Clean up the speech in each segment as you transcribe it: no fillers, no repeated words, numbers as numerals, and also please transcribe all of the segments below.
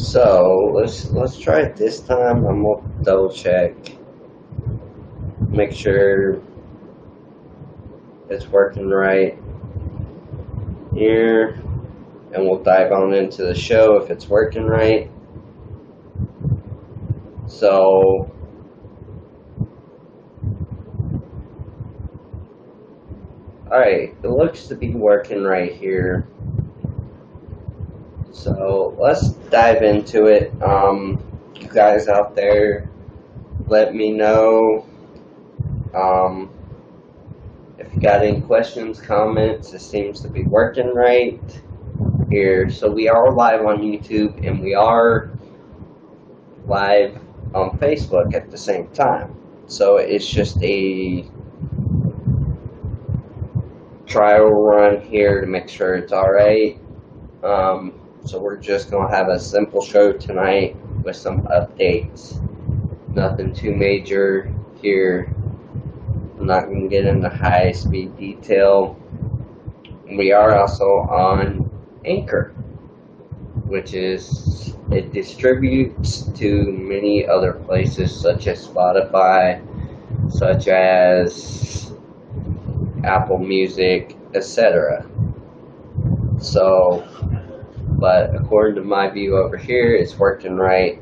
So let's try it this time. I'm gonna double check, make sure it's working right here, and we'll dive on into the show if it's working right. So alright, it looks to be working right here. So let's dive into it. You guys out there, let me know if you got any questions, comments. It seems to be working right here. So we are live on YouTube and we are live on Facebook at the same time. So it's just a trial run here to make sure it's alright. So we're just going to have a simple show tonight with some updates. Nothing too major here. I'm not going to get into high speed detail. We are also on Anchor, which is, it distributes to many other places such as Spotify, such as Apple Music, etc. So, but according to my view over here, it's working right.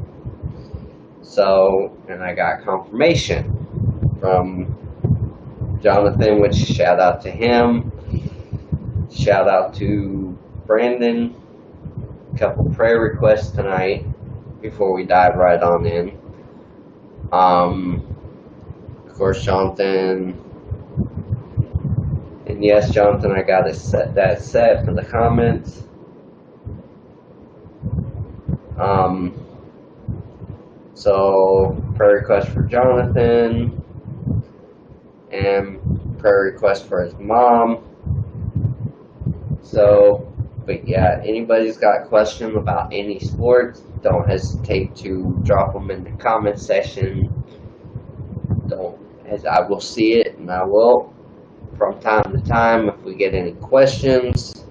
So, and I got confirmation from Jonathan, which shout out to him. Shout out to Brandon. A couple prayer requests tonight before we dive right on in. Of course, Jonathan. And yes, Jonathan, I got that set for the comments. So prayer request for Jonathan and prayer request for his mom. So, but yeah, anybody's got questions about any sports, don't hesitate to drop them in the comment section. As I will see it, and I will from time to time. If we get any questions,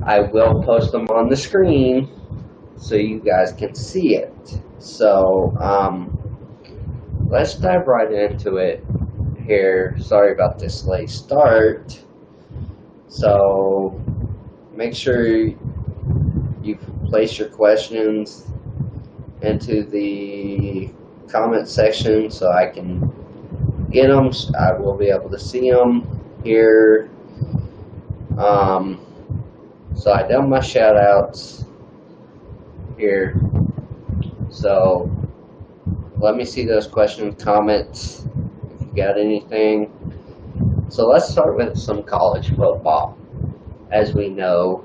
I will post them on the screen so you guys can see it. So, let's dive right into it here. Sorry about this late start. So, make sure you place your questions into the comment section so I can get them. I will be able to see them here. So I done my shout outs here. So let me see those questions, comments, if you got anything. So let's start with some college football. As we know,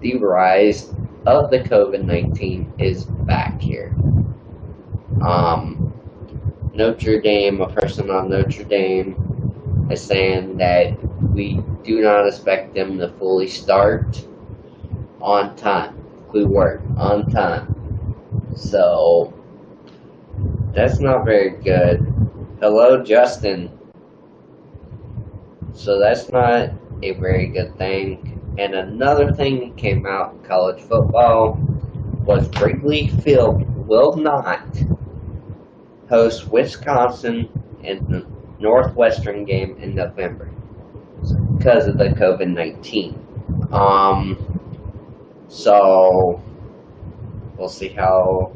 the rise of the COVID-19 is back here. Notre Dame, a person on Notre Dame, is saying that we do not expect them to fully start on time. Clue word, on time. So, that's not very good. Hello, Justin. So that's not a very good thing. And another thing that came out in college football was Wrigley Field will not host Wisconsin in the Northwestern game in November because of the COVID-19. So we'll see how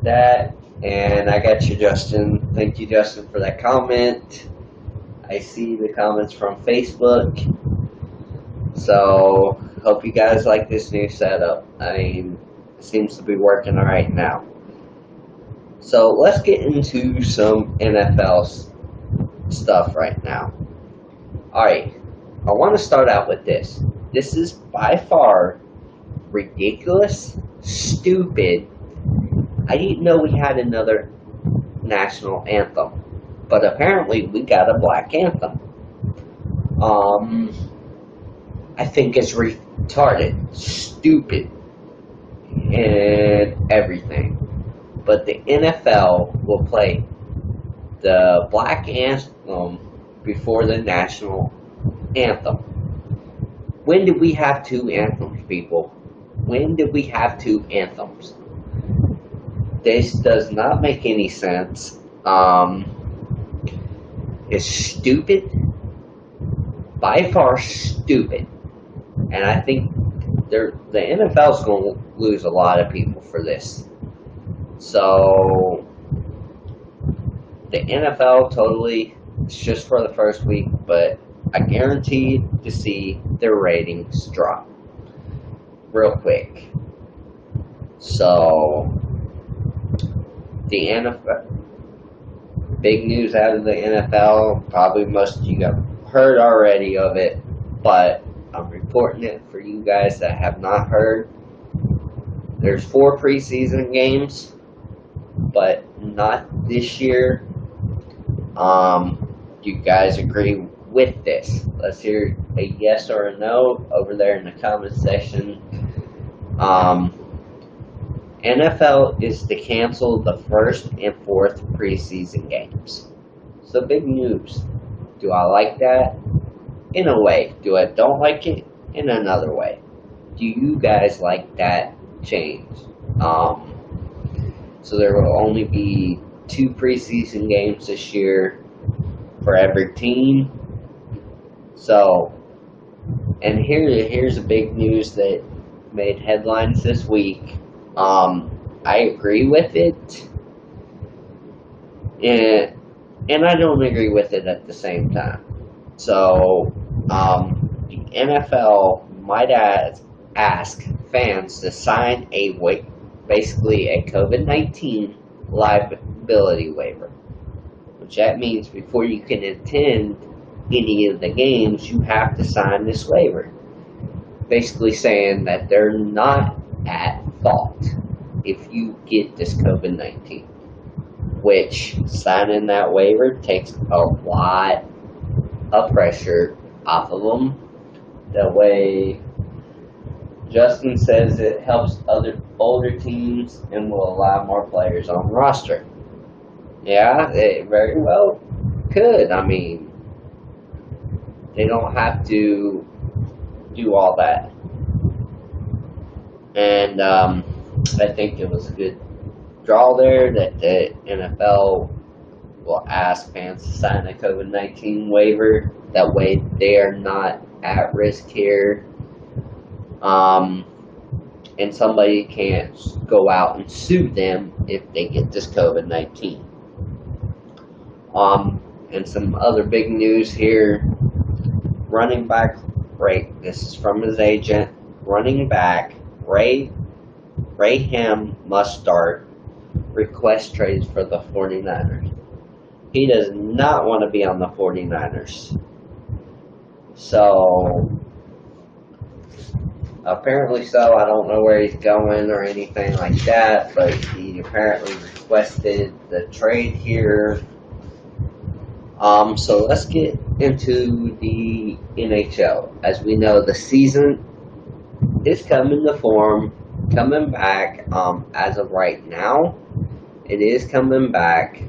that. And I got you, Justin. Thank you, Justin, for that comment. I see the comments from Facebook. So hope you guys like this new setup. I mean, it seems to be working all right now. So let's get into some NFL stuff right now. Alright, I want to start out with this. This is by far ridiculous, stupid. I didn't know we had another national anthem, but apparently we got a black anthem. I think it's retarded, stupid, and everything. But the NFL will play the black anthem before the national anthem. When did we have two anthems, people? when did we have two anthems? This does not make any sense. It's stupid, by far stupid, and I think the NFL's going to lose a lot of people for this. So the NFL totally, it's just for the first week, but I guarantee to see their ratings drop real quick. So the NFL, big news out of the NFL, probably most of you have heard already of it, but I'm reporting it for you guys that have not heard. There's 4 preseason games, but not this year. You guys agree with this? Let's hear a yes or a no over there in the comment section. NFL is to cancel the 1st and 4th preseason games. So big news. Do I like that? In a way. Do I don't like it? In another way. Do you guys like that change? So there will only be 2 preseason games this year for every team. So, and here's a big news that made headlines this week. I agree with it, and I don't agree with it at the same time. So, the NFL might ask fans to sign basically a COVID-19 liability waiver, which that means before you can attend any of the games, you have to sign this waiver, basically saying that they're not at fault if you get this COVID-19, which signing that waiver takes a lot of pressure off of them. That way, Justin says it helps other older teams and will allow more players on the roster. Yeah, it very well could. I mean, they don't have to do all that. And I think it was a good draw there that the NFL will ask fans to sign a COVID-19 waiver. That way they are not at risk here. And somebody can't go out and sue them if they get this COVID-19. And some other big news here. Running back Ray, this is from his agent. Running back Ray must start. Request trades for the 49ers. He does not want to be on the 49ers. So, apparently so. I don't know where he's going or anything like that, but he apparently requested the trade here. So let's get into the NHL. As we know, the season is coming back. As of right now, it is coming back.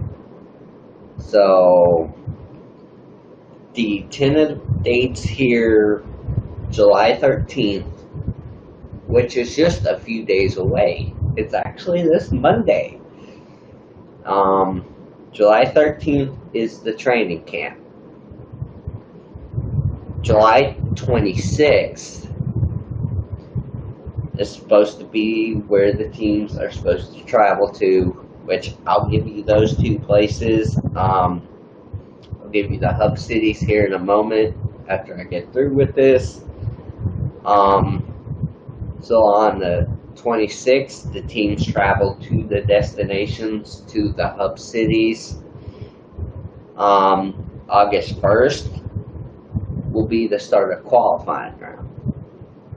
So the tentative dates here, July 13th, which is just a few days away. It's actually this Monday. July 13th is the training camp. July 26th is supposed to be where the teams are supposed to travel to, which I'll give you those 2 places. I'll give you the hub cities here in a moment after I get through with this. So on the 26th, the teams travel to the destinations, to the hub cities. August 1st will be the start of qualifying round.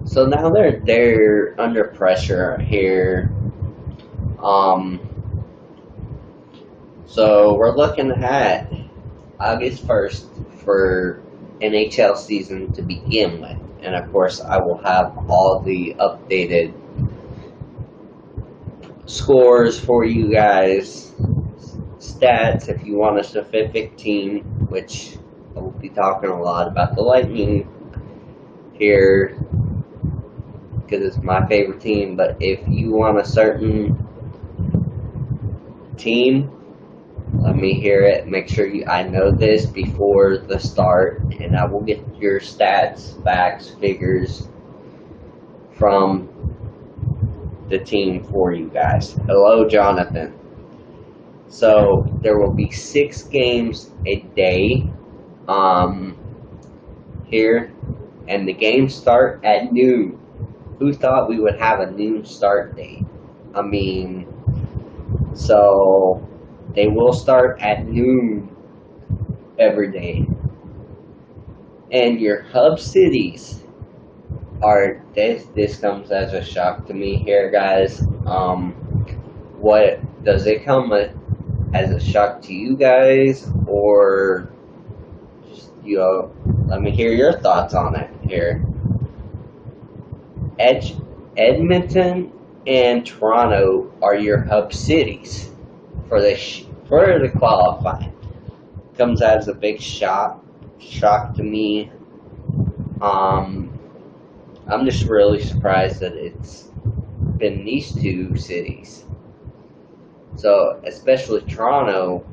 So now they're under pressure here. So we're looking at August 1st for NHL season to begin with. And of course, I will have all the updated scores for you guys, stats if you want a specific team, which I will be talking a lot about the Lightning here. because it's my favorite team. But if you want a certain team, let me hear it. Make sure I know this before the start, and I will get your stats, facts, figures from the team for you guys. Hello, Jonathan. So there will be 6 games a day here, and the games start at noon. Who thought we would have a noon start date? I mean, so they will start at noon every day. And your hub cities are, this comes as a shock to me here, guys. What does it come as a shock to you guys, or just, let me hear your thoughts on it here. Edmonton and Toronto are your hub cities for the qualifying. Comes as a big shock to me. I'm just really surprised that it's been these 2 cities. So, especially Toronto,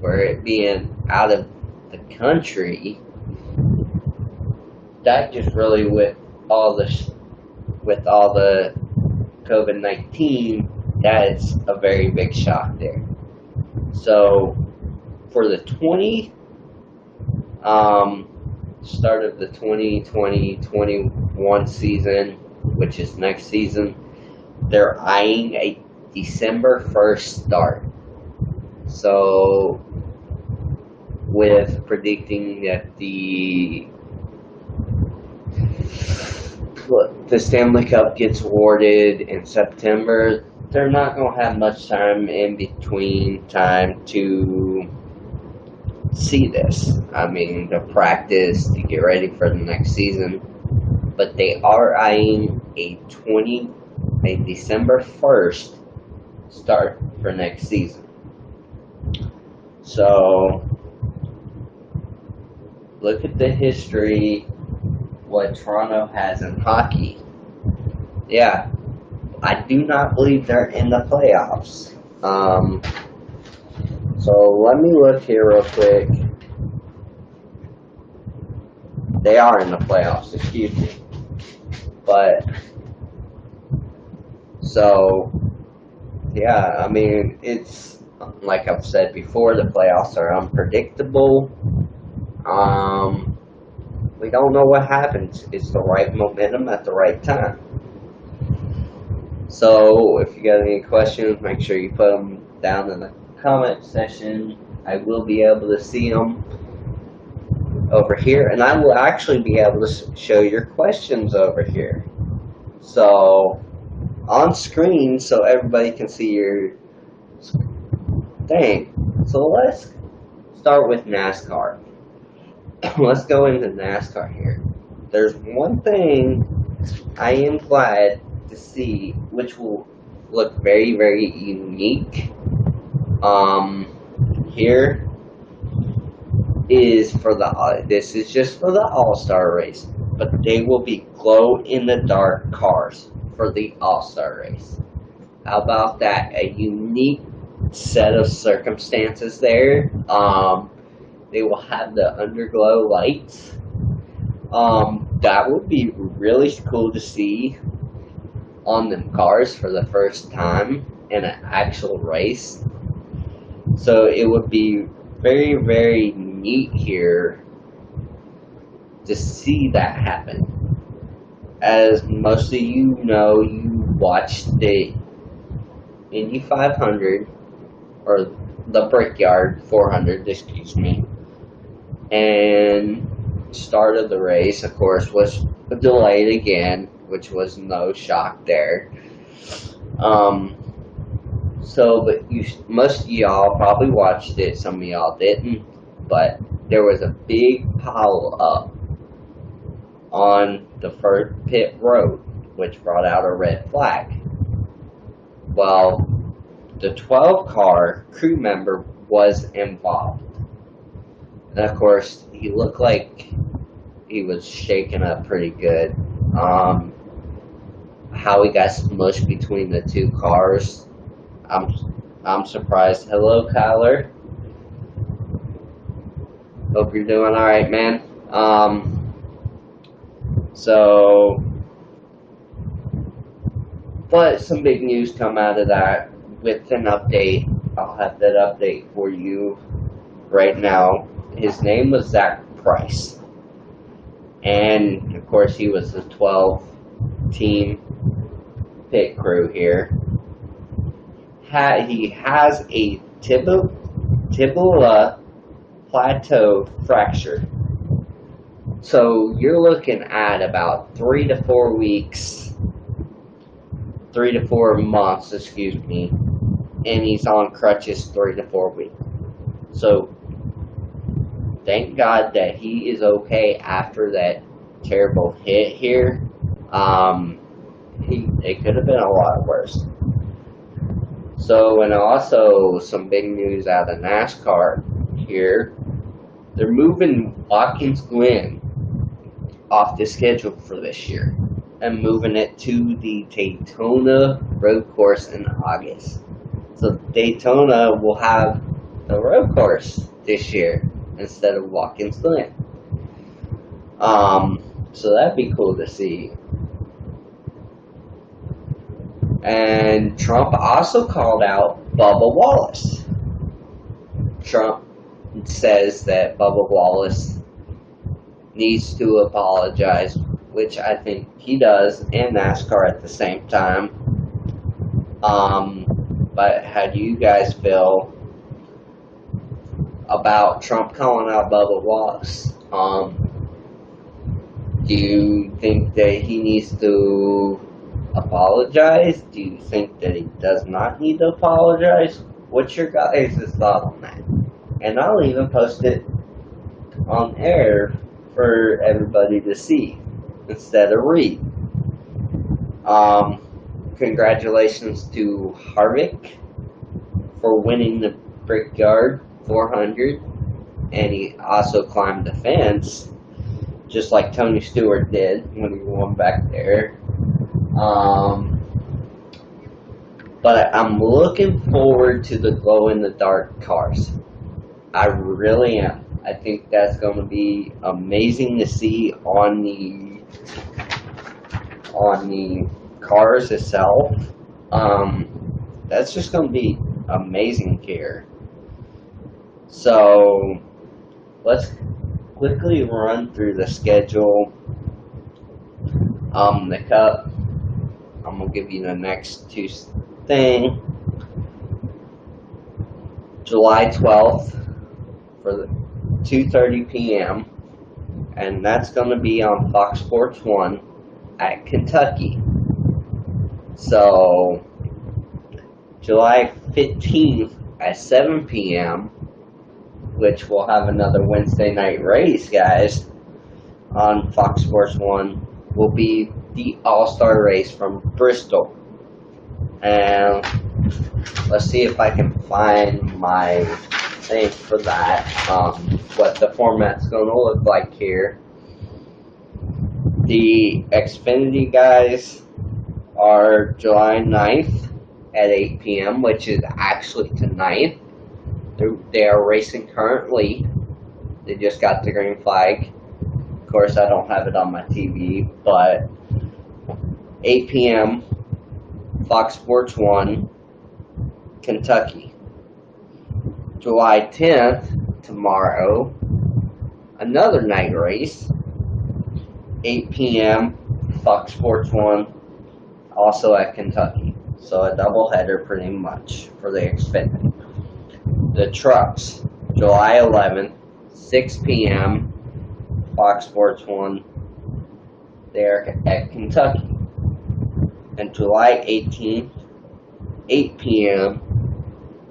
where it being out of the country, that just really with all the COVID-19, that's a very big shock there. So, for the start of the 2020-21 season, which is next season, they're eyeing a December 1st start. So, with predicting that the Stanley Cup gets awarded in September, they're not going to have much time in between time to see this. I mean, to practice, to get ready for the next season. But they are eyeing a December 1st start for next season. So, look at the history, what Toronto has in hockey. Yeah, I do not believe they're in the playoffs. So let me look here real quick. They are in the playoffs, excuse me. But, so, yeah, I mean, it's, like I've said before, the playoffs are unpredictable. We don't know what happens. It's the right momentum at the right time. So, if you got any questions, make sure you put them down in the comment section. I will be able to see them over here, and I will actually be able to show your questions over here. So, on screen, so everybody can see your thing. So let's start with NASCAR. Let's go into NASCAR here. There's one thing I am glad to see, which will look very, very unique. Here is for this is just for the All-Star race, but they will be glow-in-the-dark cars for the All-Star race. How about that? A unique set of circumstances there. They will have the underglow lights. That would be really cool to see on them cars for the first time in an actual race. So it would be very, very neat here to see that happen. As most of you know, you watched the Indy 500, or the Brickyard 400, excuse me. And start of the race, of course, was delayed again, which was no shock there. So, but most of y'all probably watched it, some of y'all didn't, but there was a big pile up on the first pit road, which brought out a red flag. Well, the 12-car crew member was involved. And of course, he looked like he was shaken up pretty good. how he got smushed between the two cars. I'm surprised. Hello, Kyler. Hope you're doing all right, man. But some big news come out of that with an update. I'll have that update for you right now. His name was Zach Price, and of course he was the 12-team pit crew here. He has a tibia plateau fracture, so you're looking at about 3 to 4 weeks, 3 to 4 months, excuse me, and he's on crutches 3 to 4 weeks. So thank God that he is okay after that terrible hit here. It could have been a lot worse. So, and also some big news out of NASCAR here. They're moving Watkins Glen off the schedule for this year and moving it to the Daytona road course in August. So Daytona will have the road course this year instead of Watkins Glen. So that'd be cool to see. And Trump also called out Bubba Wallace. Trump says that Bubba Wallace needs to apologize, which I think he does, and NASCAR at the same time. But how do you guys feel about Trump calling out Bubba Wallace? Do you think that he needs to apologize? Do you think that he does not need to apologize? What's your guys' thought on that? And I'll even post it on air for everybody to see instead of read. Congratulations to Harvick for winning the Brickyard 400, and he also climbed the fence just like Tony Stewart did when he won back there. But I'm looking forward to the glow-in-the-dark cars. I really am. I think that's going to be amazing to see on the cars itself. That's just going to be amazing here. So let's quickly run through the schedule. The Cup, I'm going to give you the next two thing. July 12th for the 2:30 p.m. and that's going to be on Fox Sports 1 at Kentucky. So July 15th at 7 p.m., which will have another Wednesday night race, guys, on Fox Sports 1, will be the All-Star race from Bristol. And let's see if I can find my thing for that, what the format's going to look like here. The Xfinity guys are July 9th at 8 p.m., which is actually tonight. They are racing currently. They just got the green flag. Of course, I don't have it on my TV, but 8 p.m., Fox Sports 1, Kentucky. July 10th, tomorrow, another night race, 8 p.m., Fox Sports 1, also at Kentucky. So a doubleheader pretty much for the Xfinity. The trucks, July 11th, 6 p.m., Fox Sports 1, there at Kentucky. And July 18th, 8 p.m.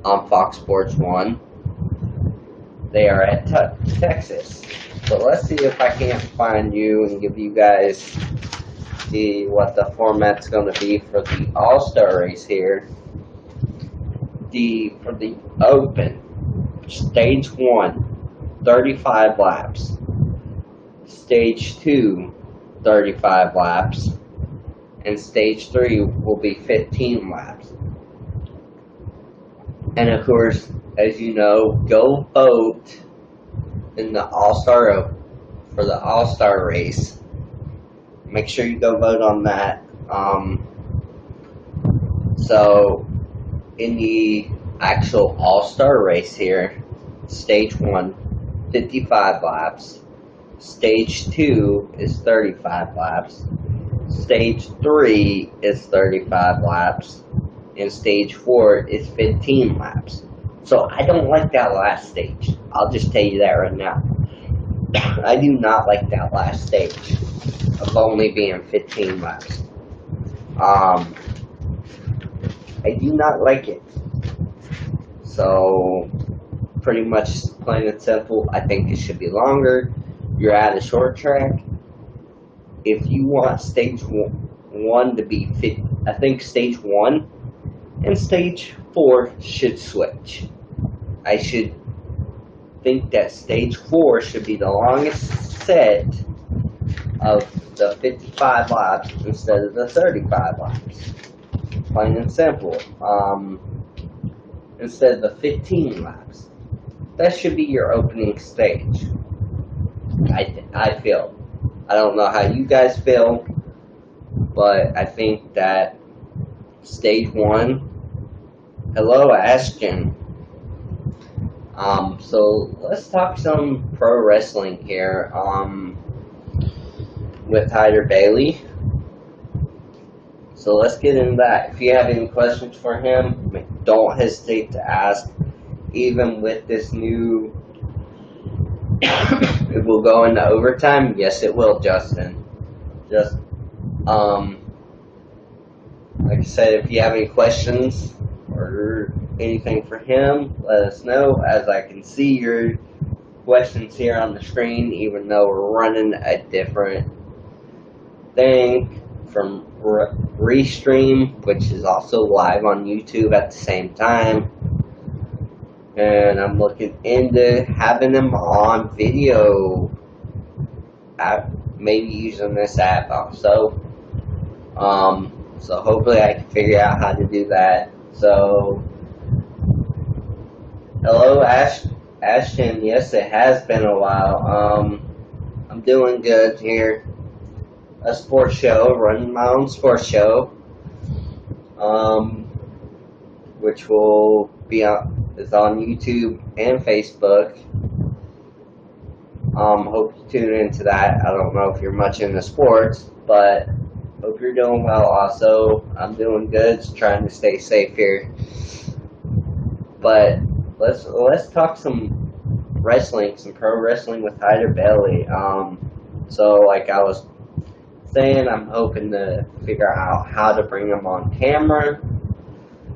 on Fox Sports 1, they are at Texas. So let's see if I can't find you and give you guys what the format's going to be for the All-Star race here. For the Open, Stage 1, 35 laps. Stage 2, 35 laps. and stage 3 will be 15 laps. And of course, as you know, go vote in the for the All-Star race. Make sure you go vote on that. So in the actual All-Star race here, stage 1, 55 laps. Stage 2 is 35 laps. Stage 3 is 35 laps. And stage 4 is 15 laps. So I don't like that last stage. I'll just tell you that right now. I do not like that last stage of only being 15 laps. I do not like it. So pretty much plain and simple, I think it should be longer. You're at a short track. If you want stage 1 to be fit, I think stage 1 and stage 4 should switch. I should think that stage 4 should be the longest set of the 55 laps instead of the 35 laps. Plain and simple. Instead of the 15 laps. That should be your opening stage. I feel. I don't know how you guys feel, but I think that stage 1. Hello, Ashton. So let's talk some pro wrestling here. With HYDER BAILY. So let's get into that. If you have any questions for him, don't hesitate to ask. Even with this new, it will go into overtime. Yes, it will, Justin. Just, like I said, if you have any questions or anything for him, let us know. As I can see your questions here on the screen, even though we're running a different thing from Restream, which is also live on YouTube at the same time. And I'm looking into having them on video, maybe using this app also. So hopefully I can figure out how to do that. So, hello Ashton, yes it has been a while. I'm doing good here. A sports show, running my own sports show, which will be is on YouTube and Facebook. Hope you tune into that. I don't know if you're much into sports, but hope you're doing well also. I'm doing good, just trying to stay safe here. But let's talk some wrestling, some pro wrestling with HYDER BAILY. So like I was saying, I'm hoping to figure out how to bring him on camera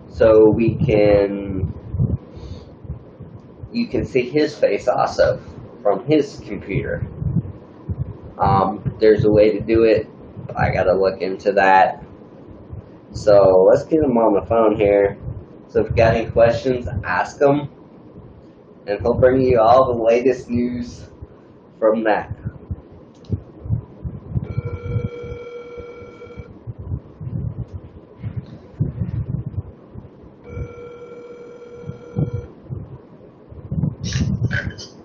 so you can see his face also from his computer. There's a way to do it. I gotta look into that. So let's get him on the phone here. So if you got any questions, ask him, and he'll bring you all the latest news from that.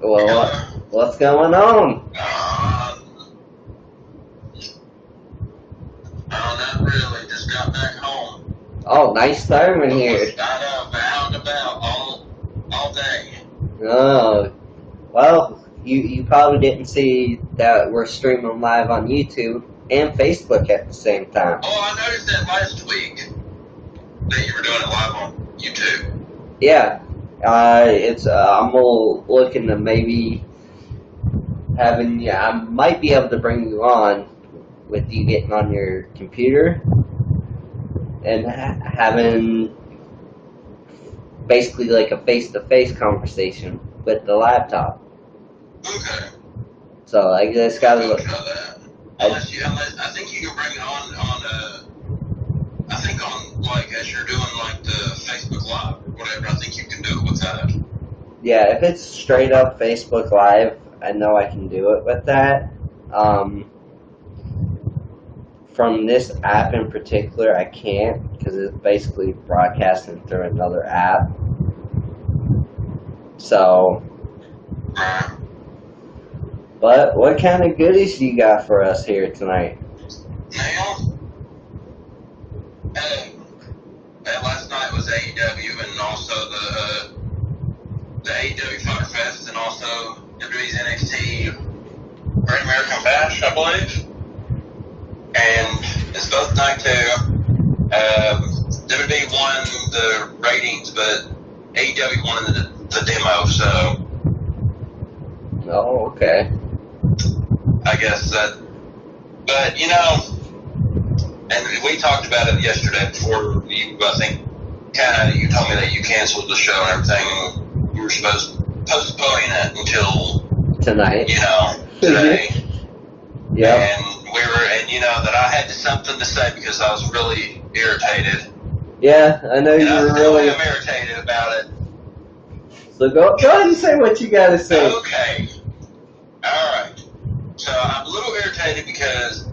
Well, what's going on? Not really. Just got back home. Oh, nice timing here. Got up, out and about all day. Oh, well, you probably didn't see that we're streaming live on YouTube and Facebook at the same time. Oh, I noticed that last week that you were doing it live on YouTube. Yeah. I'm looking to maybe I might be able to bring you on with you getting on your computer and having basically like a face-to-face conversation with the laptop. Okay. So I just gotta look. Unless I think you can bring it on I think on like as you're doing like the Facebook Live or whatever. I think you can do it with that. Yeah, if it's straight up Facebook Live, I know I can do it with that. from this app in particular, I can't because it's basically broadcasting through another app. So, but what kind of goodies do you got for us here tonight? Now, last night was AEW and also the AEW Fighter Fest and also WWE's NXT Great American Bash, I believe. And it's both night two. WWE won the ratings, but AEW won the demo, so. Oh, okay. I guess that. But, you know, and we talked about it yesterday before you, I think, you told me that you canceled the show and everything. You were supposed to postpone it until tonight. You know, today. Yeah. And you know, that I had something to say because I was really irritated. Yeah, I know you were really. I'm irritated about it. So go ahead and say what you got to say. Okay. All right. So I'm a little irritated because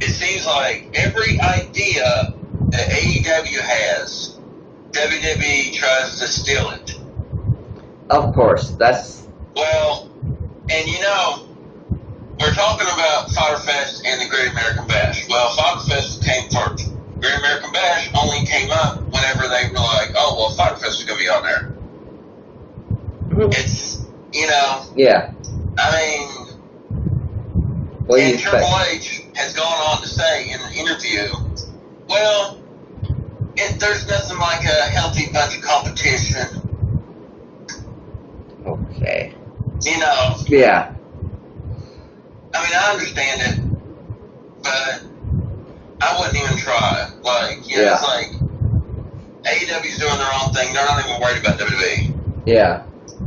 it seems like every idea that AEW has, WWE tries to steal it. Of course, that's... Well, and you know, we're talking about Fighter Fest and the Great American Bash. Well, Fighter Fest came first. Great American Bash only came up whenever they were like, oh, well, Fighter Fest is going to be on there. It's, you know... Yeah. I mean... And Triple H has gone on to say in an interview, well, there's nothing like a healthy bunch of competition. Okay. You know. Yeah. I mean, I understand it, but I wouldn't even try. Like, you know, it's like AEW's doing their own thing. They're not even worried about WWE. Yeah.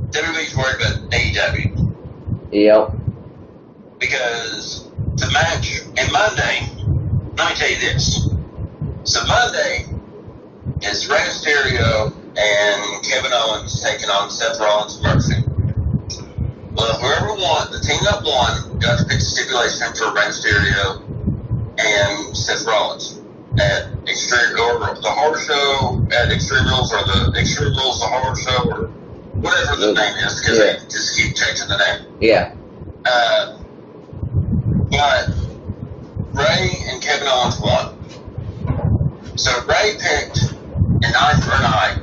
WWE's worried about AEW. Yep. Because the match, and Monday, let me tell you this. So Monday is Rey Mysterio and Kevin Owens taking on Seth Rollins and Murphy. Well, whoever won, the team that won, got to pick the stipulation for Rey Mysterio and Seth Rollins at Extreme, or the Horror Show at Extreme Rules, or the Extreme Rules, the Horror Show, or whatever the name is, because they just keep changing the name. Yeah. But Ray and Kevin Owens won. So Ray picked an eye for an eye.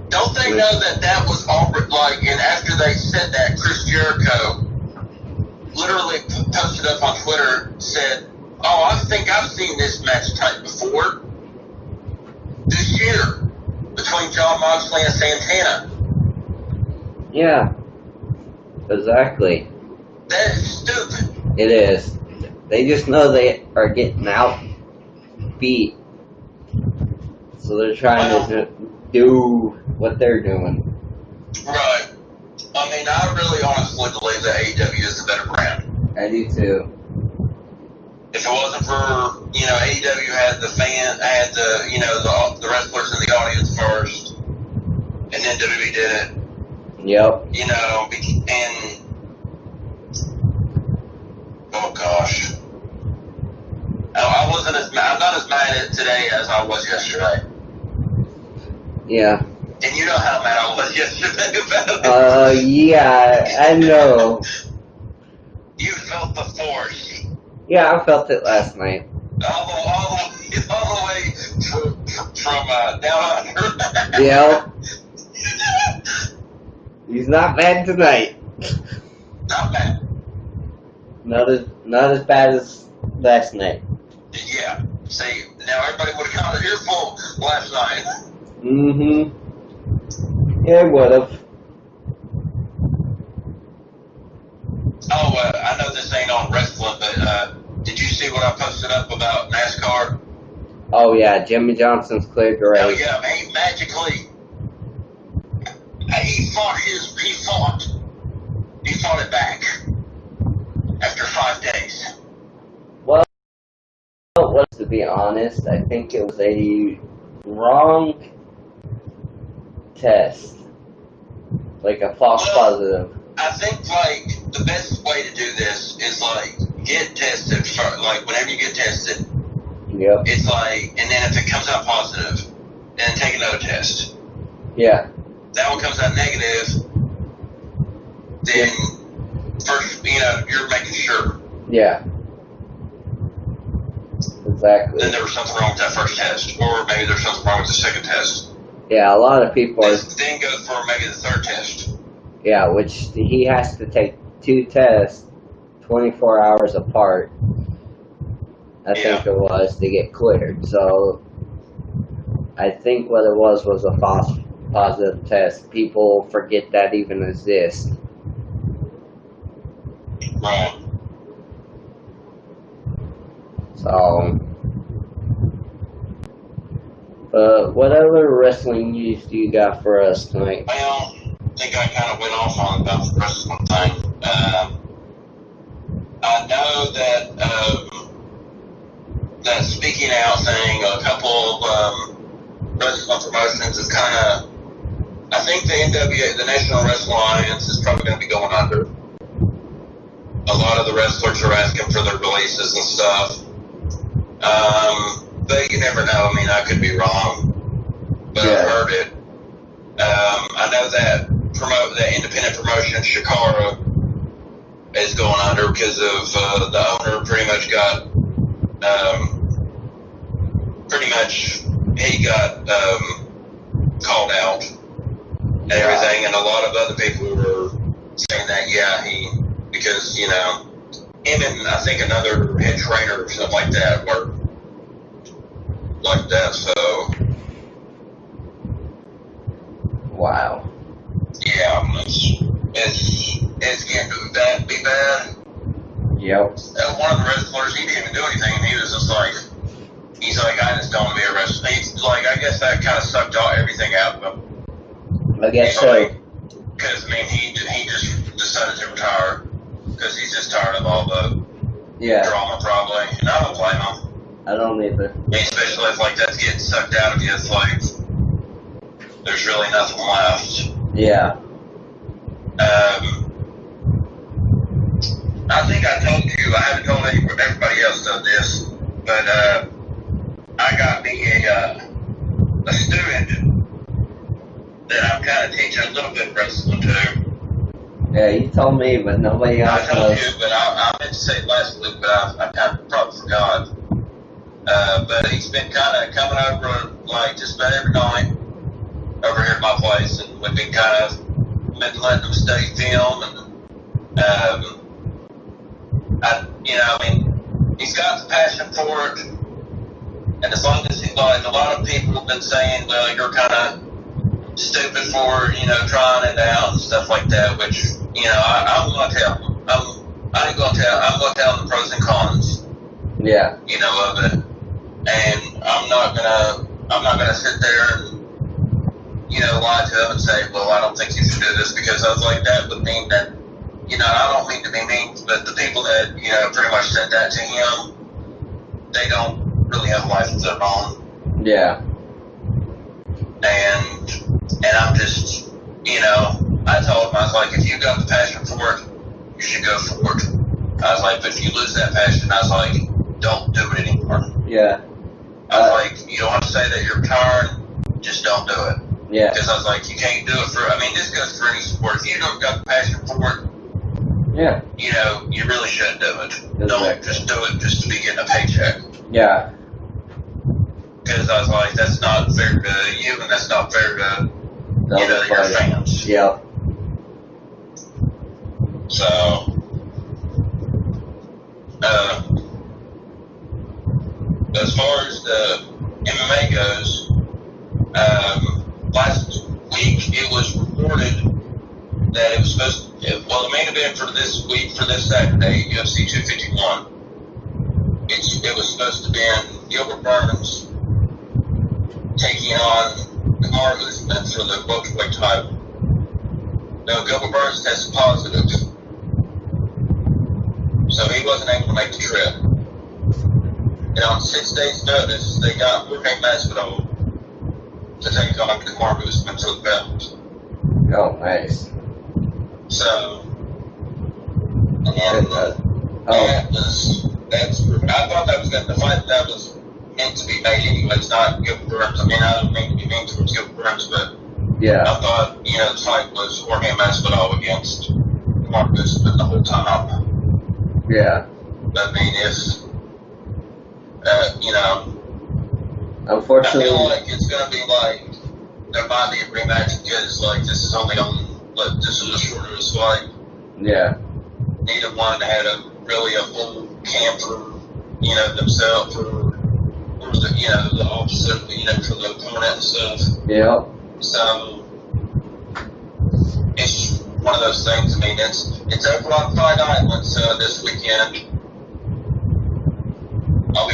Don't they know that was all, like, and after they said that, Chris Jericho literally posted up on Twitter, said, oh, I think I've seen this match type before. This year, between Jon Moxley and Santana. Yeah. Exactly. That is stupid. It is. They just know they are getting outbeat. So they're trying to do what they're doing. Right. I mean, I really honestly believe that AEW is a better brand. I do too. If it wasn't for, you know, AEW had the you know, the wrestlers in the audience first, and then WWE did it. Yep. You know, and oh gosh, I'm not as mad at it today as I was yesterday. Yeah. And you know how mad I was yesterday about it. Yeah, I know. You felt the force. Yeah, I felt it last night. All the way from down under. Yeah. He's not bad tonight. Not bad. Not as bad as last night. Yeah. See, now everybody would have come to here full last night. Mm-hmm. Yeah, it would have. Oh, I know this ain't on wrestling, but did you see what I posted up about NASCAR? Oh yeah, Jimmy Johnson's cleared the race. Oh yeah, he magically he fought it back after 5 days. Well, to be honest, I think it was a wrong test, like a false positive. I think, like, the best way to do this is, like, give Yep. It's like, and then if it comes out positive, then take another test. Yeah. That one comes out negative, then first, you're making sure. Yeah. Exactly. Then there was something wrong with that first test, or maybe there's something wrong with the second test. Yeah, a lot of people are. Then go for maybe the third test. Yeah, which he has to take 2 tests 24 hours apart, I think it was, to get cleared. So I think what it was a false positive test. People forget that even exists. Right. So, what other wrestling news do you got for us tonight? Well, I think I kind of went off on about the wrestling thing. I know that that speaking out thing, a couple of wrestling promotions is kind of. I think the NWA, the National Wrestling Alliance, is probably going to be going under. A lot of the wrestlers are asking for their releases and stuff. But you never know. I mean, I could be wrong, but I've heard it. I know that the independent promotion Shikara is going under because of the owner pretty much got he got called out and everything, and a lot of other people were saying that because him and I think another head trainer or something like that were like that. So wow. Yeah, it's getting to be bad. Yep. One of the wrestlers, he didn't even do anything, and he was just like, I just don't want to be a wrestler. He's like, I guess that kind of sucked everything out of him. I guess so. Because, he just decided to retire because he's just tired of all the drama, probably. And I don't blame him. I don't either. Especially if, that's getting sucked out of you. It's like, there's really nothing left. Yeah. I think I told you, I haven't told everybody else of this, but I got me a student that I'm kind of teaching a little bit of wrestling to. Yeah, you told me, but nobody else knows. I told you, but I meant to say it last week, but I kind of probably forgot. But he's been kind of coming over, just about every night over here at my place, and we've been been letting him study film, and he's got the passion for it, and as long as a lot of people have been saying, well, you're kind of stupid for, trying it out and stuff like that, which, I'm going to tell him. I'm going to tell him the pros and cons. Yeah. Of it. And I'm not gonna sit there and, lie to him and say, well, I don't think you should do this, because I was like, that would mean that, I don't mean to be mean, but the people that, pretty much said that to him, they don't really have a life of their own. Yeah. And I'm just, I told him, I was like, if you got the passion for it, you should go for it. I was like, but if you lose that passion, I was like, don't do it anymore. Yeah. I was like, you don't have to say that you're retired, just don't do it. Yeah. Because I was like, you can't do it this goes for any sport. If you don't got the passion for it, yeah, you really shouldn't do it. Exactly. Don't just do it just to be getting a paycheck. Yeah. Because I was like, that's not fair to you, and that's not fair to, your fans. Yeah. So, as far as the MMA goes, last week it was reported that it was supposed to, the main event for this week, for this Saturday, UFC 251, it was supposed to be Gilbert Burns taking on Kamaru Usman for the welterweight title. Now, Gilbert Burns tested positive, so he wasn't able to make the trip. And on 6 days' notice, they got Jorge Masvidal to take on Kamaru Usman for the belt. Oh, nice. So, I thought that was the fight that was meant to be made anyways, not Gil Burns. I mean, I don't mean to be mean towards Gil Burns, but Yeah. I thought, you know, the fight was Jorge Masvidal against Marcus the whole time. Yeah. I mean, if, you know, Unfortunately, I feel like it's going to be like, there might be a rematch because, like, this is only on, like, this is a shorter fight. yeah. Neither one had really a full camp for, you know, themselves or the, you know, the opposite, you know, for the opponent and stuff. Yep. So it's one of those things. I mean, it's over on Fight Island this weekend. I'll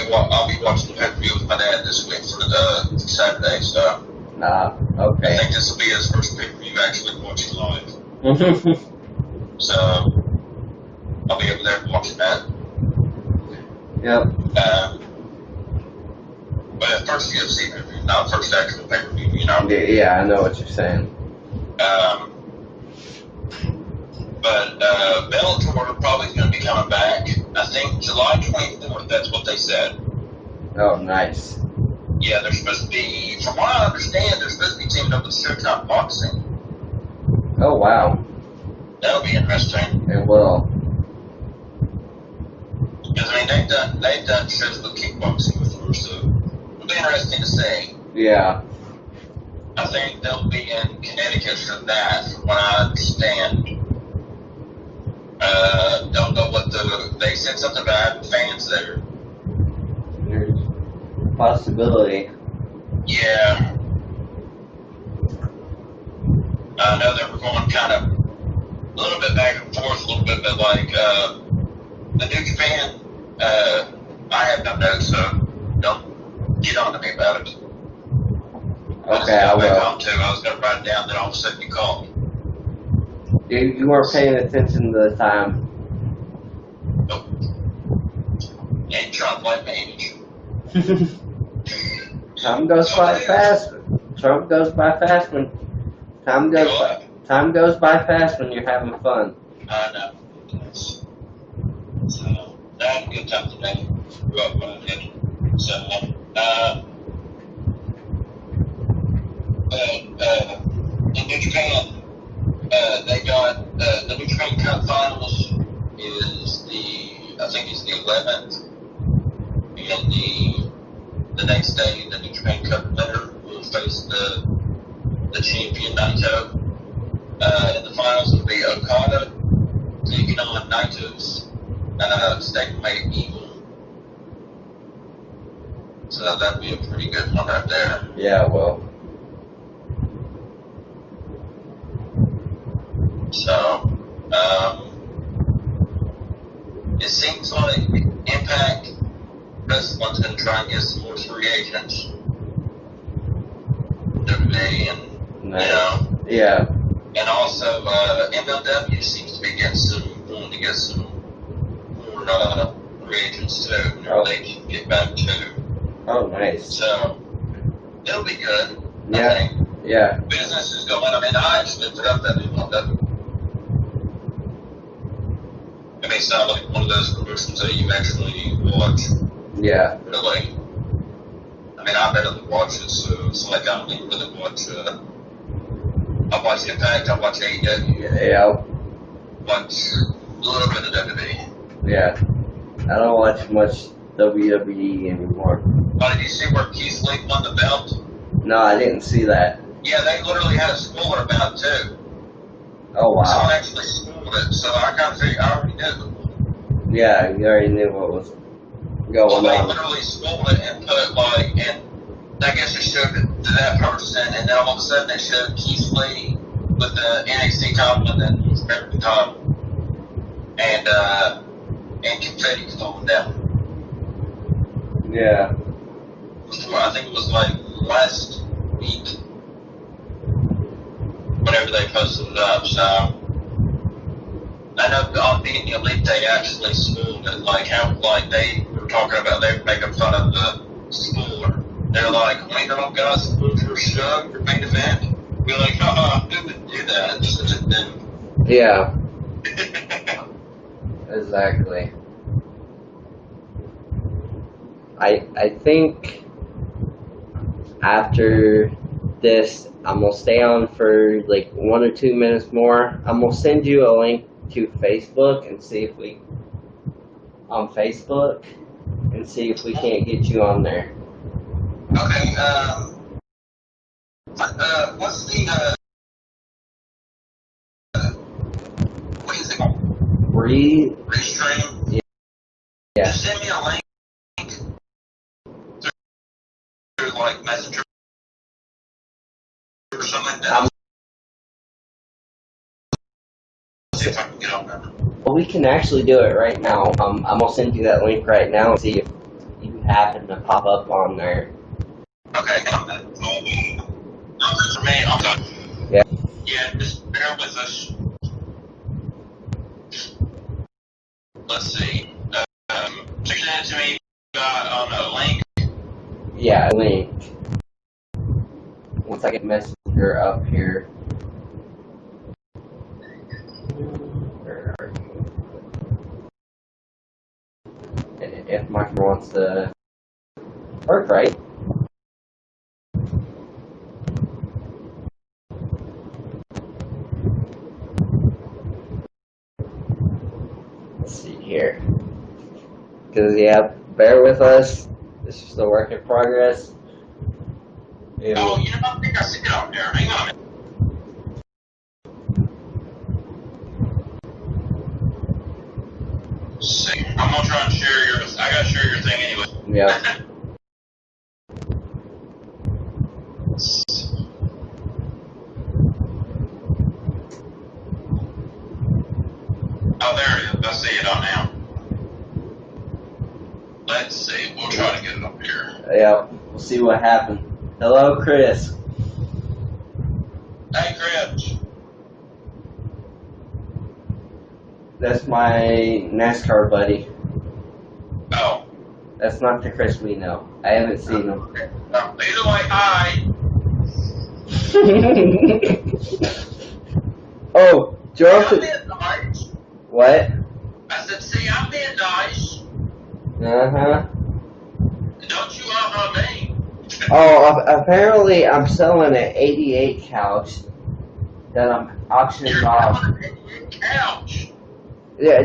be watching the pay-per-view with my dad this week for the Saturday. So Okay. I think this will be his first pay-per-view actually watching live. So I'll be over there watching that. Yep. But first UFC pay-per-view, not first actual pay-per-view, you know. Yeah, I know what you're saying. But Bellator probably going to be coming back. I think July 24th, that's what they said. Oh, nice. Yeah, they're supposed to be, from what I understand, they're supposed to be teaming up with Showtime Boxing. Oh, wow. That'll be interesting. It will. Because, I mean, they've done shows with kickboxing before, so it'll be interesting to see. Yeah. I think they'll be in Connecticut for that, from what I understand. Don't know what they said something about having fans there. There's a possibility. Yeah. I know they were going kind of a little bit back and forth, a little bit, but like, the New Japan, I have no notes, so don't get on to me about it. Okay, I will. I was going to write it down, then all of a sudden you called me. You weren't paying attention to the time. Nope. Ain't trying to blame me. Time goes by fast. Time goes by fast when time goes by fast when you're having fun. I know. So I had a good time today. So in New Japan, they got the New Japan Cup Finals is I think it's the 11th, and the next day the New Japan Cup winner will face the champion Naito. And the finals will be Okada taking on Naito's stablemate Evil. So that'd be a pretty good one right there. Yeah, well. So, it seems like Impact Wrestling's going to try and get some more free agents. WWE and, Nice. you know. Yeah. And also, MLW seems to be wanting to get some more free agents too. Oh. They can get back too. Oh, nice. So, it'll be good. Yeah. I think. Yeah. Business is going. I mean, I actually put up that MLW. I mean, it's not like one of those promotions that you actually watch. Yeah. Really. I mean, I barely watch it, so it's like I don't even really watch. I watch Impact, I watch AEW, Yeah. watch a little bit of WWE. Yeah. I don't watch much WWE anymore. Oh, did you see where Keith Lee won the belt? No, I didn't see that. Yeah, they literally had a spoiler about it too. Oh, wow. Someone actually spoiled it, so I kind of figured I already knew. Yeah, you already knew what was Well, going they on. literally spoiled it and put and I guess it showed it to that person, and then all of a sudden they showed Keith Lee with the NXT title and then his American title, and confetti falling down. Yeah. I think it was like last week, whenever they posted it up. So I know on Being the Elite they actually spoiled it, like how they were talking about they were making fun of the spoiler. They're like, we don't got spoiled your show, your main event. We're like, who would do that? It's such a thing. Yeah. Exactly. I think after this, I'm gonna stay on for like 1 or 2 minutes more. I'm gonna send you a link to Facebook and see if we on Facebook and see if we can't get you on there. Okay. What's the what is it called? Restream. Yeah. Just send me a link through like Messenger or something like that. See if I can get on there. Well, we can actually do it right now. I'm gonna send you that link right now and see if you happen to pop up on there. Okay. For me, I'm done. Yeah. Yeah, just bear with us. Let's see. So you send it to me on a link. Yeah, a link. Once I get Messenger up here. Where are you? If my phone wants to work right. Let's see here. Because, yeah, bear with us. This is a work in progress. Oh, you know, I think I see it on there. Hang on. Let's see. I'm gonna try and share yours. I gotta share your thing anyway. Yeah. Oh, there it is. I see it on now. Let's see. We'll try to get it up here. Yeah. We'll see what happens. Hello, Chris. Hey, Chris. That's my NASCAR buddy. Oh. That's not the Chris we know. I haven't seen him. Either way, hi. Oh, Jonathan. I'm being nice. What? I said, see, I'm being nice. Uh-huh. Don't you me? Oh, apparently I'm selling an 88 couch that I'm auctioning You're off. selling an 88 couch. Yeah,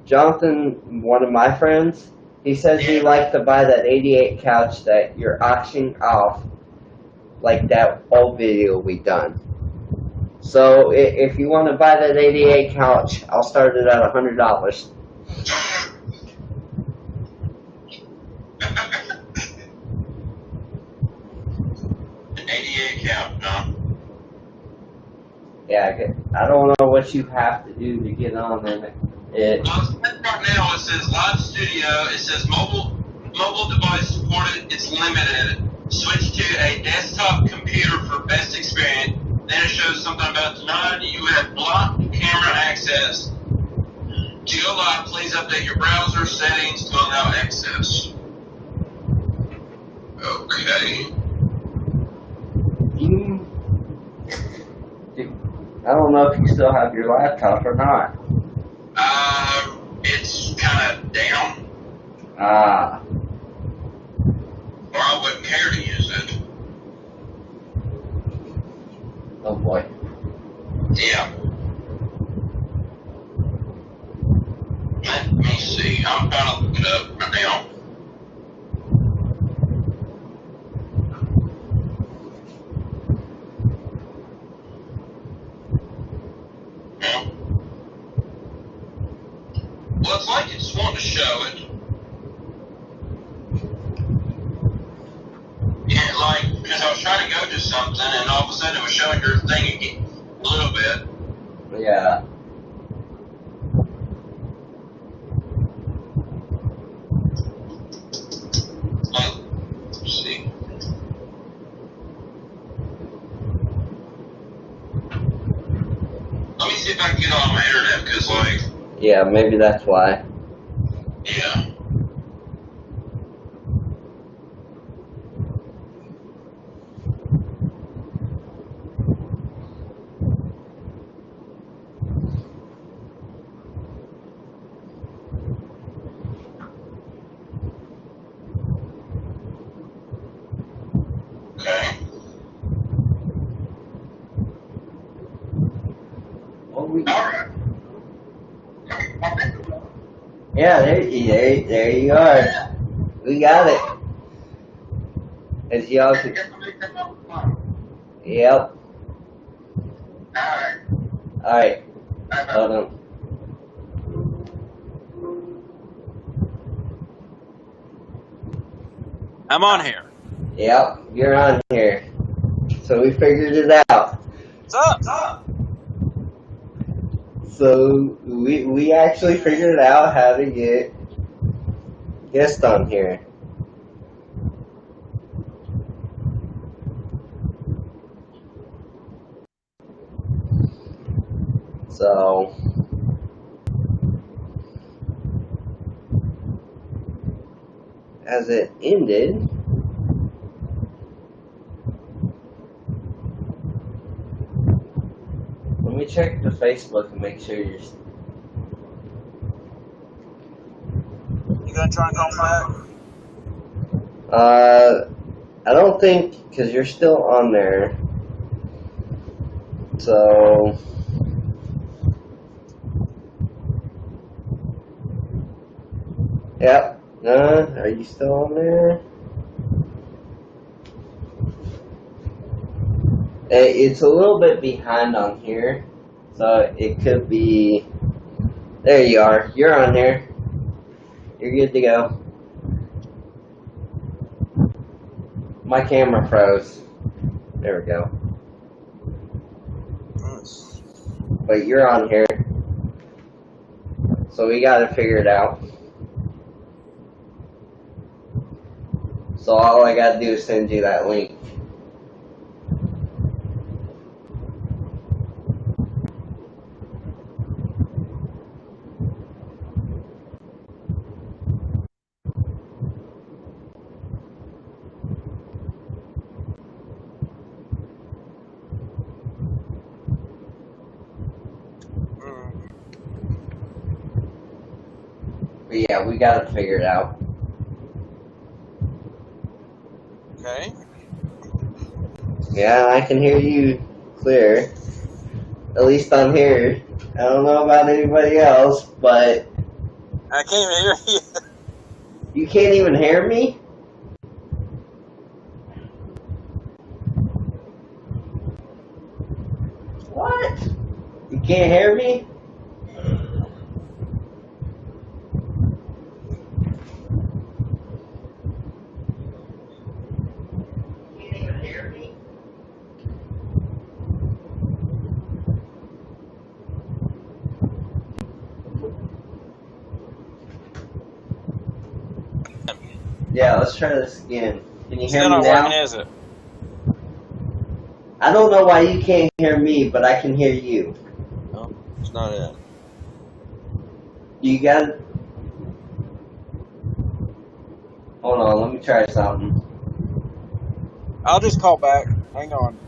Jonathan, one of my friends, he says he'd like to buy that 88 couch that you're auctioning off, like that old video we done. So if you want to buy that 88 couch, I'll start it at $100. An 88 couch, huh? Yeah, I don't know what you have to do to get on there. Well, right now it says live studio. It says mobile device supported. It's limited. Switch to a desktop computer for best experience. Then it shows something about tonight. You have blocked camera access. To go live, please update your browser settings to allow access. Okay. I don't know if you still have your laptop or not. It's kind of down. Ah. Or I wouldn't care to use it. Oh boy. Yeah. Let me see. I'm trying to look it up right now. Well, it's like it's wanting to show it. Yeah, like, because I was trying to go to something, and all of a sudden it was showing your thing again a little bit. Yeah. Let's see. Let me see if I can get on my internet, because, like... Yeah, maybe that's why. Yeah. Yeah, there you are. We got it. As y'all can. Yep. Alright. Hold on. I'm on here. Yep, you're on here. So we figured it out. What's up? So we actually figured out how to get guests on here. So as it ended, let me check the Facebook and make sure you're. You gonna try and call me back? I don't think, because you're still on there. So yep. Are you still on there? It's a little bit behind on here, so it could be. There you are. You're on there. You're good to go. My camera froze. There we go. Nice. But you're on here. So we gotta figure it out. So all I gotta do is send you that link. But yeah, we gotta figure it out. Okay. Yeah, I can hear you clear. At least I'm here. I don't know about anybody else, but I can't even hear you. you can't even hear me? What? You can't hear me? You can't even hear me? Yeah, let's try this again. Can you hear Still me not now? working, is it? I don't know why you can't hear me, but I can hear you. No, it's not it. You got it? Hold on, let me try something. I'll just call back. Hang on.